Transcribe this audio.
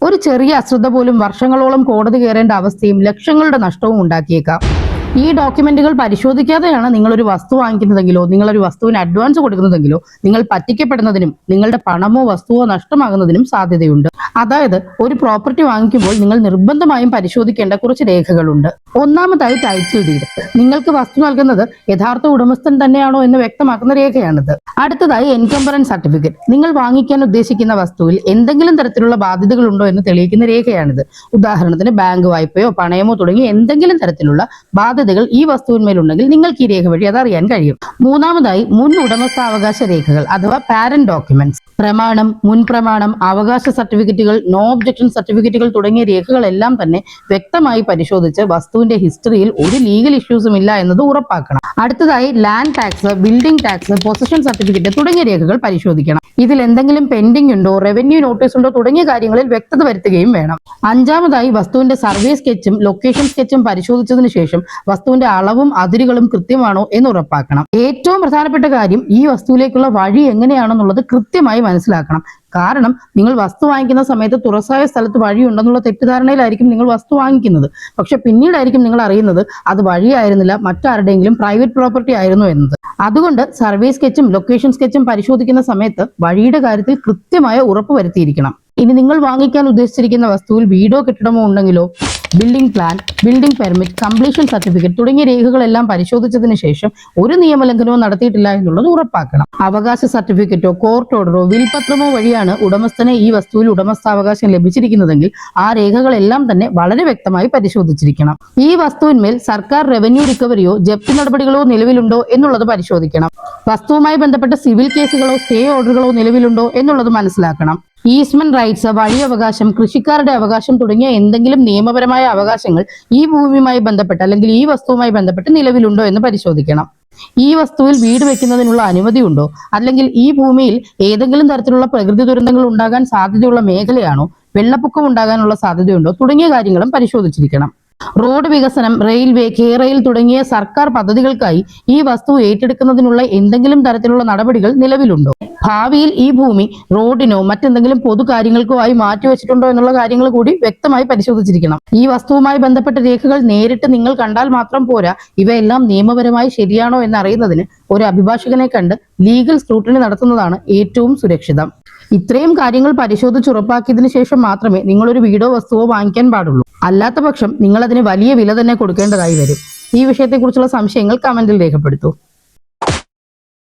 ഒരു ചെറിയ അശ്രദ്ധ പോലും വർഷങ്ങളോളം കോടതി കയറേണ്ട അവസ്ഥയും ലക്ഷങ്ങളുടെ നഷ്ടവും ഉണ്ടാക്കിയേക്കാം. ഈ ഡോക്യുമെന്റുകൾ പരിശോധിക്കാതെയാണ് നിങ്ങളൊരു വസ്തു വാങ്ങിക്കുന്നതെങ്കിലോ നിങ്ങളൊരു വസ്തുവിന് അഡ്വാൻസ് കൊടുക്കുന്നതെങ്കിലോ നിങ്ങൾ പറ്റിക്കപ്പെടുന്നതിനും നിങ്ങളുടെ പണമോ വസ്തുവോ നഷ്ടമാകുന്നതിനും സാധ്യതയുണ്ട്. അതായത് ഒരു പ്രോപ്പർട്ടി വാങ്ങിക്കുമ്പോൾ നിങ്ങൾ നിർബന്ധമായും പരിശോധിക്കേണ്ട കുറച്ച് രേഖകളുണ്ട്. ഒന്നാമതായി ടൈറ്റിൽ ഡീഡ്. നിങ്ങൾക്ക് വസ്തു നൽകുന്നത് യഥാർത്ഥ ഉടമസ്ഥൻ തന്നെയാണോ എന്ന് വ്യക്തമാക്കുന്ന രേഖയാണിത്. അടുത്തതായി എൻകംബറൻസ് സർട്ടിഫിക്കറ്റ്. നിങ്ങൾ വാങ്ങിക്കാൻ ഉദ്ദേശിക്കുന്ന വസ്തുവിൽ എന്തെങ്കിലും തരത്തിലുള്ള ബാധ്യതകൾ ഉണ്ടോ എന്ന് തെളിയിക്കുന്ന രേഖയാണിത്. ഉദാഹരണത്തിന് ബാങ്ക് വായ്പയോ പണയമോ തുടങ്ങി എന്തെങ്കിലും തരത്തിലുള്ള ബാധ്യതകൾ ഈ വസ്തുവിന്മേലുണ്ടെങ്കിൽ നിങ്ങൾക്ക് ഈ രേഖ വഴി അത് അറിയാൻ കഴിയും. മൂന്നാമതായി മുൻ ഉടമസ്ഥാവകാശ രേഖകൾ അഥവാ പാരന്റ് ഡോക്യുമെന്റ്സ്. പ്രമാണം, മുൻ പ്രമാണം, അവകാശ സർട്ടിഫിക്കറ്റുകൾ, നോ ഒബ്ജക്ഷൻ സർട്ടിഫിക്കറ്റുകൾ തുടങ്ങിയ രേഖകളെല്ലാം തന്നെ വ്യക്തമായി പരിശോധിച്ച് വസ്തുവിന്റെ ഹിസ്റ്ററിയിൽ ഒരു ലീഗൽ ഇഷ്യൂസും ഇല്ല എന്നത് ഉറപ്പാക്കണം. അടുത്തതായി land tax, building tax, possession certificate തുടങ്ങിയ രേഖകൾ പരിശോധിക്കണം. ഇതിൽ എന്തെങ്കിലും പെൻഡിംഗ് ഉണ്ടോ, റവന്യൂ നോട്ടീസ് ഉണ്ടോ തുടങ്ങിയ കാര്യങ്ങളിൽ വ്യക്തത വരുത്തുകയും വേണം. അഞ്ചാമതായി വസ്തുവിന്റെ സർവേ സ്കെച്ചും ലൊക്കേഷൻ സ്കെച്ചും പരിശോധിച്ചതിന് ശേഷം വസ്തുവിന്റെ അളവും അതിരുകളും കൃത്യമാണോ എന്ന് ഉറപ്പാക്കണം. ഏറ്റവും പ്രധാനപ്പെട്ട കാര്യം ഈ വസ്തുവിലേക്കുള്ള വഴി എങ്ങനെയാണെന്നുള്ളത് കൃത്യമായി മനസ്സിലാക്കണം. കാരണം നിങ്ങൾ വസ്തു വാങ്ങിക്കുന്ന സമയത്ത് തുറസായ സ്ഥലത്ത് വഴിയുണ്ടെന്നുള്ള തെറ്റിദ്ധാരണയിലായിരിക്കും നിങ്ങൾ വസ്തു വാങ്ങിക്കുന്നത്. പക്ഷെ പിന്നീടായിരിക്കും നിങ്ങൾ അറിയുന്നത് അത് വഴിയായിരുന്നില്ല, മറ്റാരുടെയെങ്കിലും പ്രൈവറ്റ് പ്രോപ്പർട്ടി ആയിരുന്നു എന്നത്. അതുകൊണ്ട് സർവേ സ്കെച്ചും ലൊക്കേഷൻ സ്കെച്ചും പരിശോധിക്കുന്ന സമയത്ത് വഴിയുടെ കാര്യത്തിൽ കൃത്യമായ ഉറപ്പ് വരുത്തിയിരിക്കണം. ഇനി നിങ്ങൾ വാങ്ങിക്കാൻ ഉദ്ദേശിച്ചിരിക്കുന്ന വസ്തുവിൽ വീടോ കെട്ടിടമോ ഉണ്ടെങ്കിലോ building plan, building permit, completion certificate തുടങ്ങിയ രേഖകളെല്ലാം പരിശോധിച്ചതിന് ശേഷം ഒരു നിയമലംഘനവും നടത്തിയിട്ടില്ല എന്നുള്ളത് ഉറപ്പാക്കണം. അവകാശ സർട്ടിഫിക്കറ്റോ കോർട്ട് ഓർഡറോ വിൽപത്രമോ വഴിയാണ് ഉടമസ്ഥനെ ഈ വസ്തുവിൽ ഉടമസ്ഥാവകാശം ലഭിച്ചിരിക്കുന്നതെങ്കിൽ ആ രേഖകളെല്ലാം തന്നെ വളരെ വ്യക്തമായി പരിശോധിച്ചിരിക്കണം. ഈ വസ്തുവിന്മേൽ സർക്കാർ റവന്യൂ റിക്കവറിയോ ജപ്തി നടപടികളോ നിലവിലുണ്ടോ എന്നുള്ളത് പരിശോധിക്കണം. വസ്തുവുമായി ബന്ധപ്പെട്ട സിവിൽ കേസുകളോ സ്റ്റേ ഓർഡറുകളോ നിലവിലുണ്ടോ എന്നുള്ളത് മനസ്സിലാക്കണം. ഈസ്മെന്റ് റൈറ്റ്സ്, വഴി അവകാശം, കൃഷിക്കാരുടെ അവകാശം തുടങ്ങിയ എന്തെങ്കിലും നിയമപരമായ അവകാശങ്ങൾ ഈ ഭൂമിയുമായി ബന്ധപ്പെട്ട് അല്ലെങ്കിൽ ഈ വസ്തുവുമായി ബന്ധപ്പെട്ട് നിലവിലുണ്ടോ എന്ന് പരിശോധിക്കണം. ഈ വസ്തുവിൽ വീട് വെക്കുന്നതിനുള്ള അനുമതി ഉണ്ടോ, അല്ലെങ്കിൽ ഈ ഭൂമിയിൽ ഏതെങ്കിലും തരത്തിലുള്ള പ്രകൃതി ദുരന്തങ്ങൾ ഉണ്ടാകാൻ സാധ്യതയുള്ള മേഖലയാണോ, വെള്ളപ്പൊക്കം ഉണ്ടാകാനുള്ള സാധ്യതയുണ്ടോ തുടങ്ങിയ കാര്യങ്ങളും പരിശോധിച്ചിരിക്കണം. റോഡ് വികസനം, റെയിൽവേ, കേരയിൽ തുടങ്ങിയ സർക്കാർ പദ്ധതികൾക്കായി ഈ വസ്തു ഏറ്റെടുക്കുന്നതിനുള്ള എന്തെങ്കിലും തരത്തിലുള്ള നടപടികൾ നിലവിലുണ്ടോ, ഭാവിയിൽ ഈ ഭൂമി റോഡിനോ മറ്റെന്തെങ്കിലും പൊതുകാര്യങ്ങൾക്കോ ആയി മാറ്റിവെച്ചിട്ടുണ്ടോ എന്നുള്ള കാര്യങ്ങൾ കൂടി വ്യക്തമായി പരിശോധിച്ചിരിക്കണം. ഈ വസ്തുവുമായി ബന്ധപ്പെട്ട രേഖകൾ നേരിട്ട് നിങ്ങൾ കണ്ടാൽ മാത്രം പോരാ, ഇവയെല്ലാം നിയമപരമായി ശരിയാണോ എന്നറിയുന്നതിന് ഒരു അഭിഭാഷകനെ കണ്ട് ലീഗൽ സ്ക്രൂട്ടനി നടത്തുന്നതാണ് ഏറ്റവും സുരക്ഷിതം. ഇത്രയും കാര്യങ്ങൾ പരിശോധിച്ചുറപ്പാക്കിയതിനു ശേഷം മാത്രമേ നിങ്ങളൊരു വീടോ വസ്തുവോ വാങ്ങിക്കാൻ പാടുള്ളൂ. അല്ലാത്ത പക്ഷം നിങ്ങൾ അതിന് വലിയ വില തന്നെ കൊടുക്കേണ്ടതായി വരും. ഈ വിഷയത്തെക്കുറിച്ചുള്ള സംശയങ്ങൾ കമന്റിൽ രേഖപ്പെടുത്തൂ.